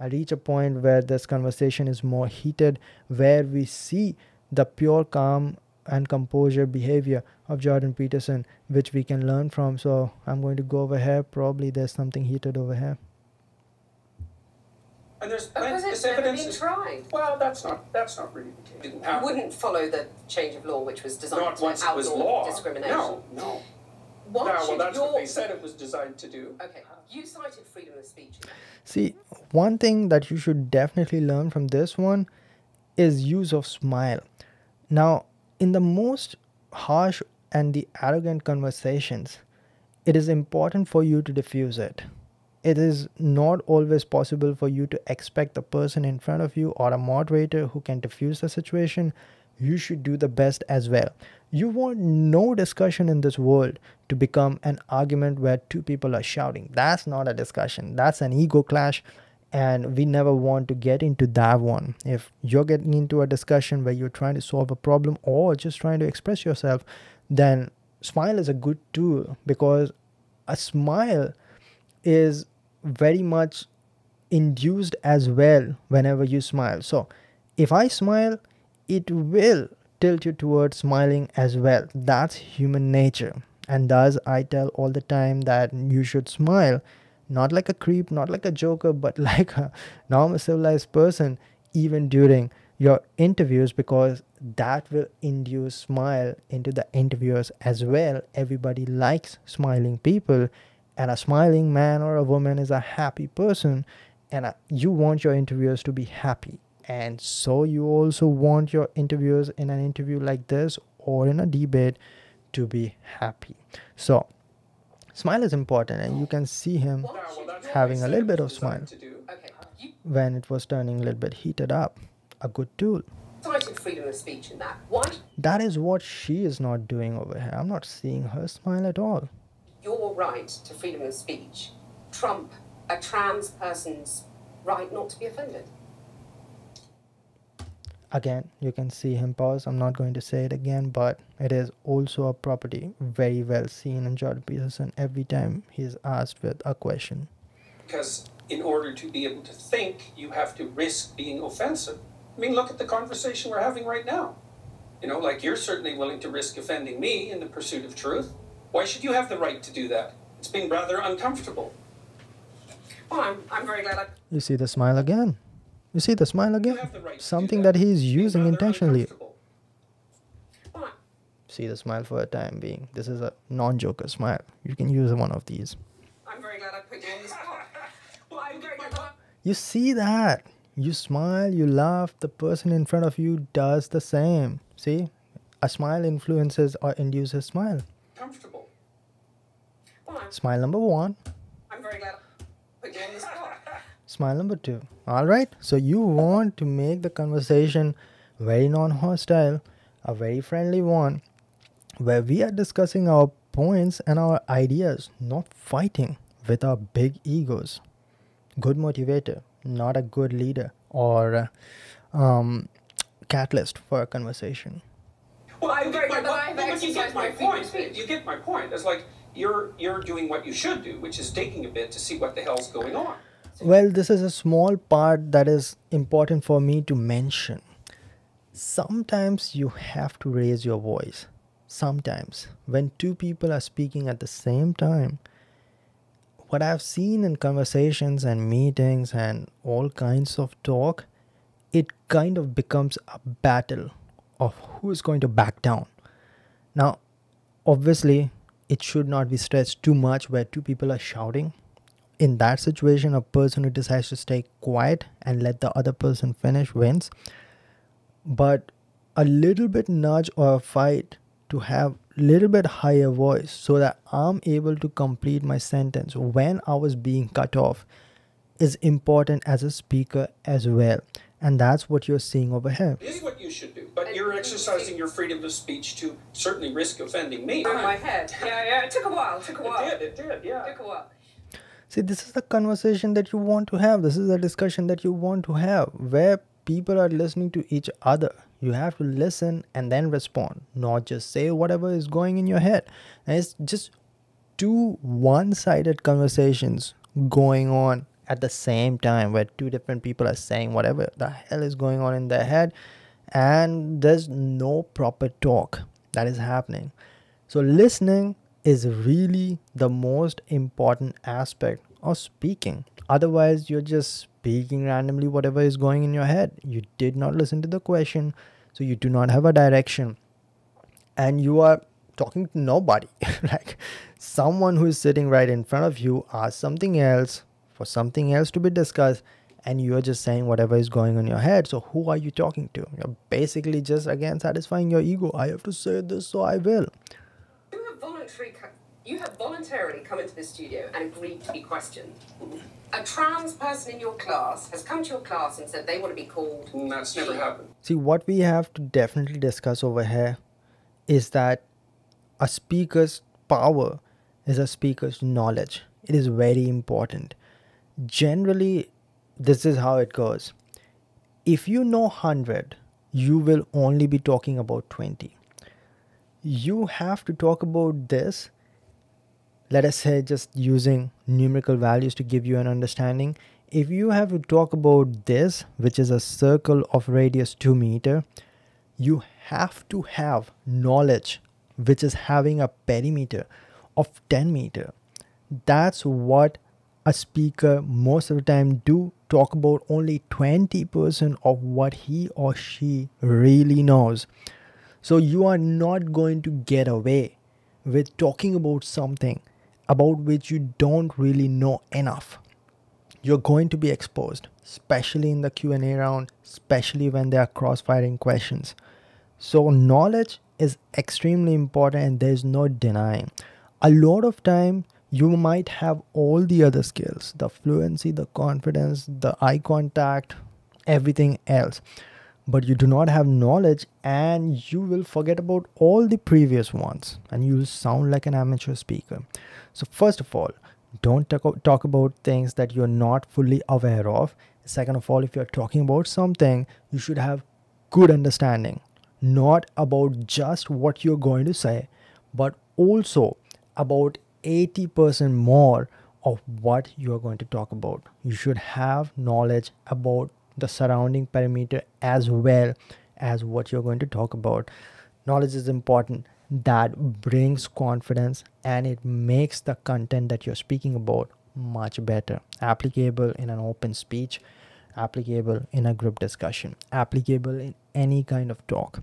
I reach a point where this conversation is more heated, where we see the pure calm and composure behavior of Jordan Peterson, which we can learn from. So I'm going to go over here. Probably there's something heated over here. And there's this evidence is tried. Well, that's not really the case. You wouldn't follow the change of law, which was designed to outlaw discrimination. No. Well, that's what they said it was designed to do. Okay, you cited freedom of speech. See, one thing that you should definitely learn from this one is use of smile. Now, in the most harsh and the arrogant conversations, it is important for you to diffuse it. It is not always possible for you to expect the person in front of you or a moderator who can diffuse the situation. You should do the best as well. You want no discussion in this world to become an argument where two people are shouting. That's not a discussion. That's an ego clash. And we never want to get into that one. If you're getting into a discussion where you're trying to solve a problem or just trying to express yourself, then smile is a good tool, because a smile is very much induced as well whenever you smile. So if I smile, it will tilt you towards smiling as well. That's human nature. And thus I tell all the time that you should smile, not like a creep, not like a joker, but like a normal civilized person, even during your interviews, because that will induce smile into the interviewers as well. Everybody likes smiling people, and a smiling man or a woman is a happy person, and you want your interviewers to be happy. And so you also want your interviewers in an interview like this or in a debate to be happy. So smile is important, and you can see him having a little bit of smile when it was turning a little bit heated up. A good tool. Cited freedom of speech in that. Why? That is what she is not doing over here. I'm not seeing her smile at all. Your right to freedom of speech trump a trans person's right not to be offended. Again, you can see him pause. I'm not going to say it again, but it is also a property very well seen in Jordan Peterson every time he's asked with a question. Because in order to be able to think, you have to risk being offensive. I mean, look at the conversation we're having right now. You know, like, you're certainly willing to risk offending me in the pursuit of truth. Why should you have the right to do that? It's been rather uncomfortable. Well, I'm very glad You see the smile again. You see the smile again? Something that he's using intentionally. See the smile for a time being. This is a non-joker smile. You can use one of these. I'm very glad I put you on the spot. Well, I'm very glad. You see that? You smile, you laugh, the person in front of you does the same. See? A smile influences or induces smile. Comfortable. Smile number 1. I'm very glad I put you on the spot. Smile number 2. Alright, so you want to make the conversation very non-hostile, a very friendly one, where we are discussing our points and our ideas, not fighting with our big egos. Good motivator, not a good leader or catalyst for a conversation. Well, I get my point. But you get my point. You get my point. It's like you're doing what you should do, which is taking a bit to see what the hell's going on. Well, this is a small part that is important for me to mention. Sometimes you have to raise your voice. Sometimes when two people are speaking at the same time, what I've seen in conversations and meetings and all kinds of talk, it kind of becomes a battle of who is going to back down. Now, obviously, it should not be stretched too much where two people are shouting. In that situation, a person who decides to stay quiet and let the other person finish wins. But a little bit nudge or a fight to have a little bit higher voice so that I'm able to complete my sentence when I was being cut off is important as a speaker as well. And that's what you're seeing over here. It is what you should do. But you're exercising your freedom of speech to certainly risk offending me. On my head. Yeah. It took a while. It did, yeah. It took a while. See, this is the conversation that you want to have. This is the discussion that you want to have, where people are listening to each other. You have to listen and then respond, not just say whatever is going in your head. And it's just two one-sided conversations going on at the same time, where two different people are saying whatever the hell is going on in their head, and there's no proper talk that is happening. So listening is really the most important aspect of speaking. Otherwise, you're just speaking randomly whatever is going in your head. You did not listen to the question, so you do not have a direction, and you are talking to nobody. Like, someone who is sitting right in front of you asks something else for something else to be discussed, and you're just saying whatever is going on in your head. So who are you talking to? You're basically just again satisfying your ego. I have to say this, so I will. You have voluntarily come into the studio and agreed to be questioned. A trans person in your class has come to your class and said they want to be called. That's never happened. See, what we have to definitely discuss over here is that a speaker's power is a speaker's knowledge. It is very important. Generally, this is how it goes. If you know 100, you will only be talking about 20. You have to talk about this, let us say, just using numerical values to give you an understanding. If you have to talk about this, which is a circle of radius 2 meter, you have to have knowledge which is having a perimeter of 10 meter. That's what a speaker most of the time do, talk about only 20% of what he or she really knows. So you are not going to get away with talking about something about which you don't really know enough. You're going to be exposed, especially in the Q&A round, especially when there are cross-firing questions. So knowledge is extremely important, and there's no denying. A lot of time you might have all the other skills, the fluency, the confidence, the eye contact, everything else, but you do not have knowledge, and you will forget about all the previous ones, and you will sound like an amateur speaker. So first of all, don't talk about things that you're not fully aware of. Second of all, if you're talking about something, you should have good understanding, not about just what you're going to say, but also about 80% more of what you're going to talk about. You should have knowledge about the surrounding perimeter as well as what you're going to talk about. Knowledge is important. That brings confidence, and it makes the content that you're speaking about much better, applicable in an open speech, applicable in a group discussion, applicable in any kind of talk.